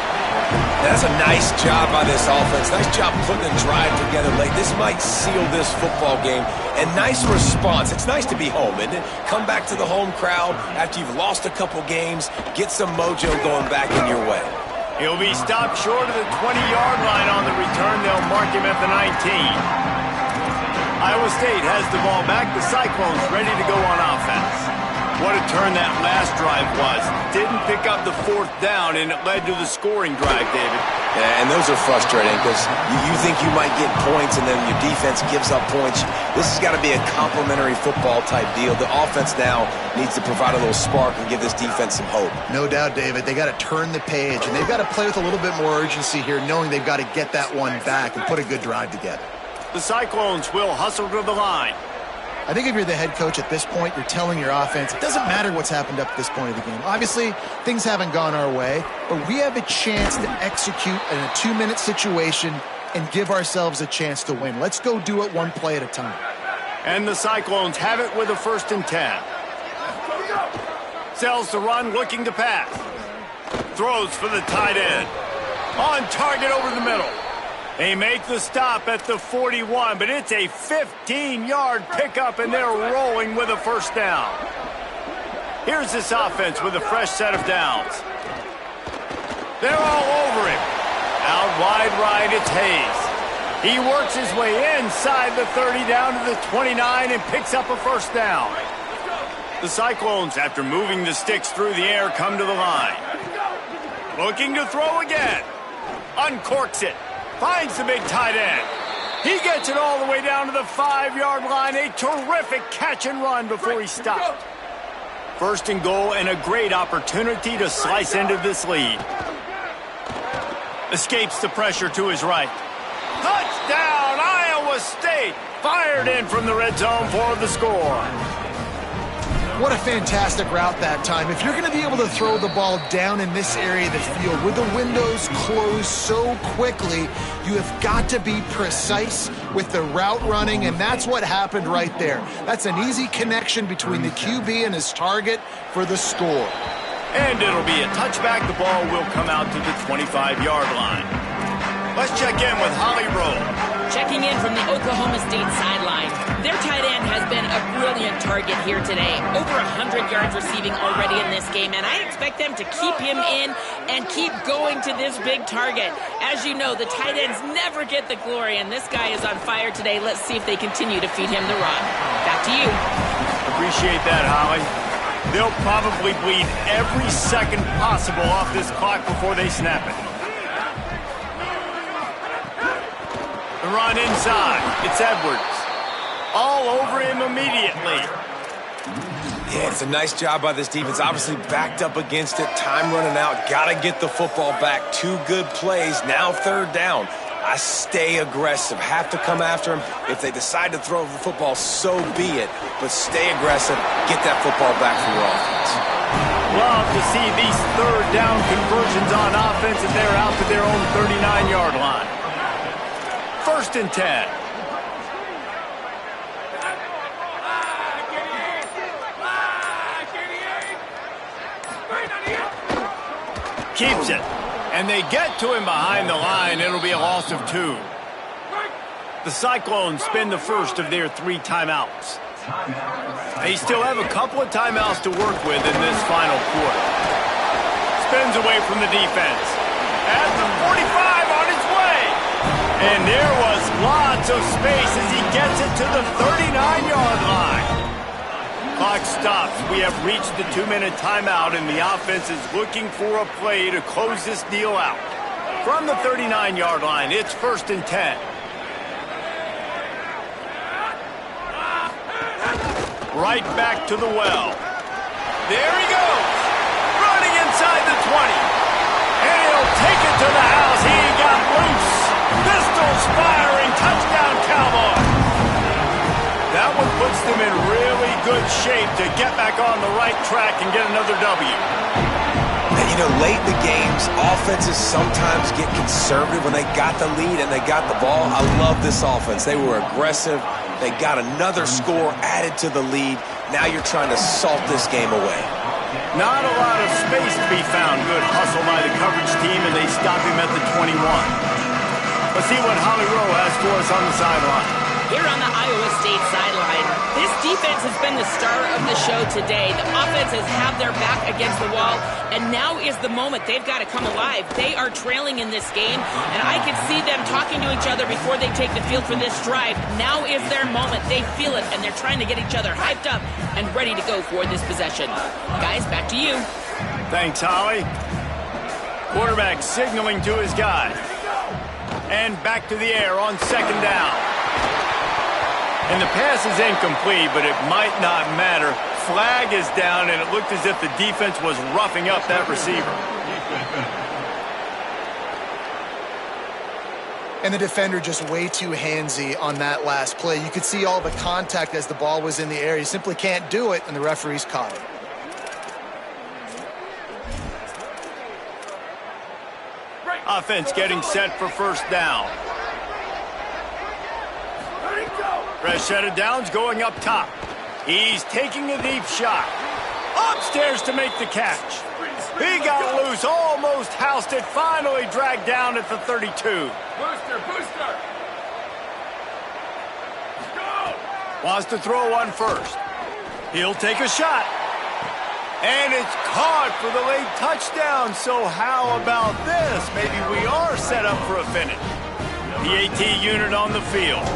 That's a nice job by this offense. Nice job putting a drive together late. This might seal this football game. And nice response. It's nice to be home, isn't it? Come back to the home crowd after you've lost a couple games. Get some mojo going back in your way. He'll be stopped short of the 20-yard line on the return. They'll mark him at the 19. Iowa State has the ball back. The Cyclones ready to go on offense. What a turn that last drive was. Didn't pick up the 4th down, and it led to the scoring drive, David. Yeah, and those are frustrating because you think you might get points, and then your defense gives up points. This has got to be a complementary football-type deal. The offense now needs to provide a little spark and give this defense some hope. No doubt, David. They got to turn the page, and they've got to play with a little bit more urgency here, knowing they've got to get that one back and put a good drive together. The Cyclones will hustle to the line. I think if you're the head coach at this point, you're telling your offense, it doesn't matter what's happened up to this point of the game. Obviously, things haven't gone our way, but we have a chance to execute in a 2-minute situation and give ourselves a chance to win. Let's go do it one play at a time. And the Cyclones have it with a 1st and 10. Sells the run, looking to pass. Throws for the tight end. On target over the middle. They make the stop at the 41, but it's a 15-yard pickup, and they're rolling with a 1st down. Here's this offense with a fresh set of downs. They're all over him. Out wide right, it's Hayes. He works his way inside the 30 down to the 29 and picks up a 1st down. The Cyclones, after moving the sticks through the air, come to the line. Looking to throw again. Uncorks it. Finds the big tight end. He gets it all the way down to the 5-yard line. A terrific catch and run before he stopped. 1st and goal, and a great opportunity to slice into this lead. Escapes the pressure to his right. Touchdown, Iowa State! Fired in from the red zone for the score. What a fantastic route that time. If you're going to be able to throw the ball down in this area of the field with the windows closed so quickly, you have got to be precise with the route running, and that's what happened right there. That's an easy connection between the QB and his target for the score. And it'll be a touchback. The ball will come out to the 25-yard line. Let's check in with Holly Rowe. Checking in from the Oklahoma State sideline. Their tight end has been a brilliant target here today. Over 100 yards receiving already in this game, and I expect them to keep him in and keep going to this big target. As you know, the tight ends never get the glory, and this guy is on fire today. Let's see if they continue to feed him the rod. Back to you. Appreciate that, Holly. They'll probably bleed every second possible off this clock before they snap it. The run inside. It's Edwards. All over him immediately. Yeah, it's a nice job by this defense. Obviously backed up against it. Time running out. Got to get the football back. 2 good plays. Now 3rd down. I stay aggressive. Have to come after him. If they decide to throw the football, so be it. But stay aggressive. Get that football back for your offense. Love to see these 3rd down conversions on offense, and they're out to their own 39-yard line. 1st and 10. Keeps it. And they get to him behind the line. It'll be a loss of 2. The Cyclones spend the first of their 3 timeouts. They still have a couple of timeouts to work with in this final quarter. spins away from the defense. At the 45 on his way. And there was lots of space as he gets it to the 39-yard line. Clock stops. We have reached the 2-minute timeout, and the offense is looking for a play to close this deal out. From the 39-yard line, it's 1st and 10. Right back to the well. There he goes. Running inside the 20. And he'll take it to the house. He got loose. Pistols firing. Touchdown, Cowboys. That one puts them in really good shape to get back on the right track and get another W. And you know, late in the games, offenses sometimes get conservative when they got the lead and they got the ball. I love this offense. They were aggressive. They got another score added to the lead. Now you're trying to salt this game away. Not a lot of space to be found. Good hustle by the coverage team, and they stop him at the 21. Let's see what Holly Rowe has for us on the sideline. Here on the Iowa State sideline, this defense has been the star of the show today. The offense has had their back against the wall, and now is the moment. They've got to come alive. They are trailing in this game, and I can see them talking to each other before they take the field for this drive. Now is their moment. They feel it, and they're trying to get each other hyped up and ready to go for this possession. Guys, back to you. Thanks, Holly. Quarterback signaling to his guy. And back to the air on 2nd down. And the pass is incomplete, but it might not matter. Flag is down, and it looked as if the defense was roughing up that receiver. And the defender just way too handsy on that last play. You could see all the contact as the ball was in the air. He simply can't do it, and the referees caught it. Offense getting set for 1st down. Fresh set of downs going up top. He's taking a deep shot. Upstairs to make the catch. He got loose, almost housed it, finally dragged down at the 32. Booster! Go! Wants to throw one first. He'll take a shot. And it's caught for the late touchdown. So how about this? Maybe we are set up for a finish. The AT unit on the field.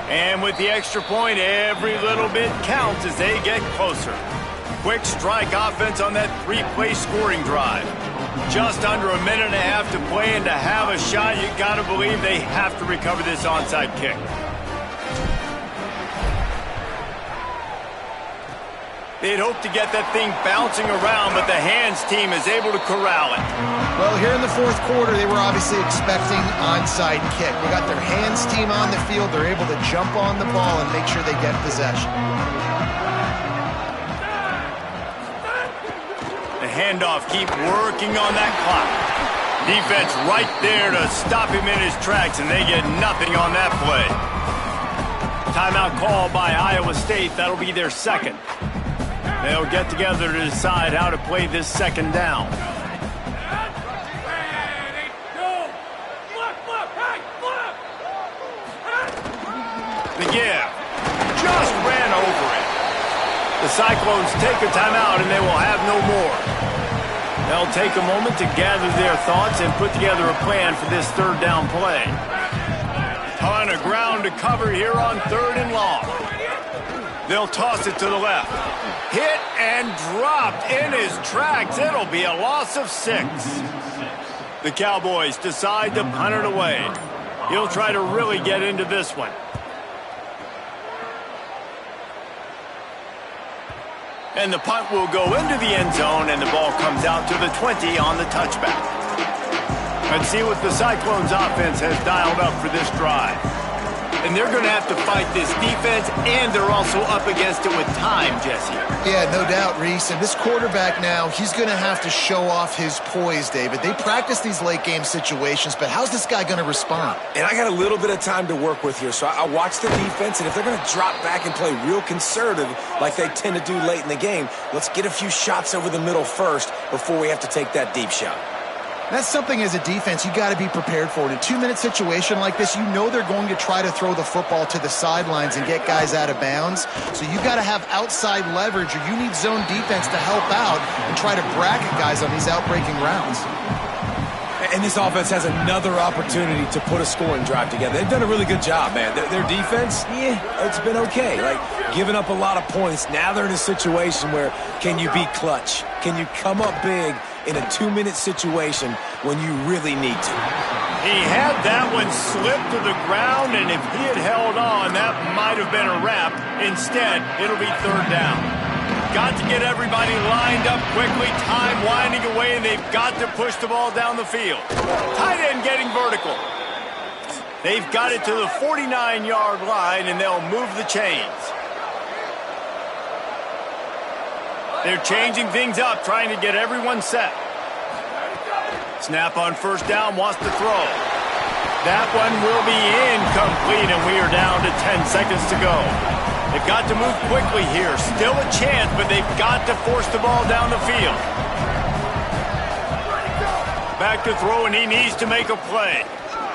And with the extra point, every little bit counts as they get closer. Quick strike offense on that 3-play scoring drive. Just under a minute and a half to play, and to have a shot, you got to believe they have to recover this onside kick. They'd hope to get that thing bouncing around, but the hands team is able to corral it. Well, here in the 4th quarter, they were obviously expecting onside kick. They got their hands team on the field. They're able to jump on the ball and make sure they get possession. The handoff, keep working on that clock. Defense right there to stop him in his tracks, and they get nothing on that play. Timeout call by Iowa State. That'll be their 2nd. They'll get together to decide how to play this 2nd down. The give. Just ran over it. The Cyclones take a timeout, and they will have no more. They'll take a moment to gather their thoughts and put together a plan for this 3rd down play. Ton of ground to cover here on 3rd and long. They'll toss it to the left. Hit and dropped in his tracks. It'll be a loss of 6. The Cowboys decide to punt it away. He'll try to really get into this one. And the punt will go into the end zone, and the ball comes out to the 20 on the touchback. Let's see what the Cyclones offense has dialed up for this drive. And they're going to have to fight this defense, and they're also up against it with time, Jesse. Yeah, no doubt, Reese. And this quarterback now, he's going to have to show off his poise, David. They practice these late-game situations, but how's this guy going to respond? And I got a little bit of time to work with here, so I watch the defense, and if they're going to drop back and play real conservative like they tend to do late in the game, let's get a few shots over the middle first before we have to take that deep shot. That's something as a defense you got to be prepared for. In a 2-minute situation like this, you know they're going to try to throw the football to the sidelines and get guys out of bounds. So you got to have outside leverage, or you need zone defense to help out and try to bracket guys on these outbreaking routes. And this offense has another opportunity to put a scoring drive together. They've done a really good job, man. Their defense, it's been okay. Like, giving up a lot of points. Now they're in a situation where can you be clutch? Can you come up big in a 2-minute situation when you really need to? He had that one slip to the ground, and if he had held on, that might have been a wrap. Instead, it'll be third down. Got to get everybody lined up quickly, time winding away, and they've got to push the ball down the field. Tight end getting vertical. They've got it to the 49-yard line, and they'll move the chains. They're changing things up, trying to get everyone set. Snap on first down, wants to throw. That one will be incomplete, and we are down to 10 seconds to go. They've got to move quickly here. Still a chance, but they've got to force the ball down the field. Back to throw, and he needs to make a play.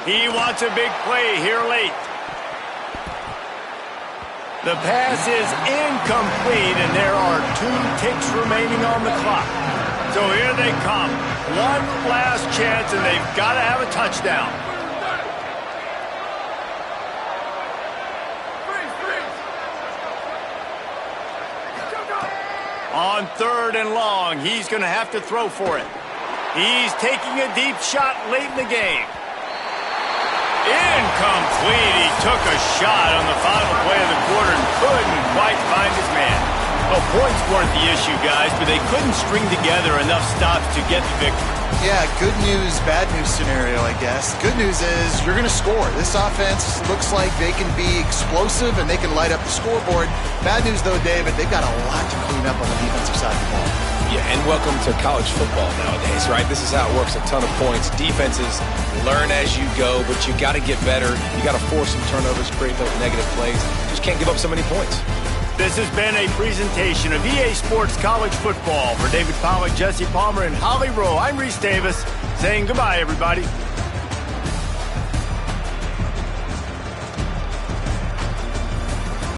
He wants a big play here late. The pass is incomplete, and there are 2 ticks remaining on the clock. So here they come. One last chance, and they've got to have a touchdown. On 3rd and long, he's going to have to throw for it. He's taking a deep shot late in the game. Incomplete. He took a shot on the final play of the quarter and couldn't quite find his man. Well, points weren't the issue, guys, but they couldn't string together enough stops to get the victory. Yeah, good news, bad news scenario, I guess. Good news is you're going to score. This offense looks like they can be explosive and they can light up the scoreboard. Bad news, though, David, they've got a lot to clean up on the defensive side of the ball. Yeah, and welcome to college football nowadays, right? This is how it works, a ton of points. Defenses learn as you go, but you got to get better. You got to force some turnovers, create those negative plays. Just can't give up so many points. This has been a presentation of EA Sports College Football. For David Pollack, Jesse Palmer, and Holly Rowe, I'm Reese Davis saying goodbye, everybody.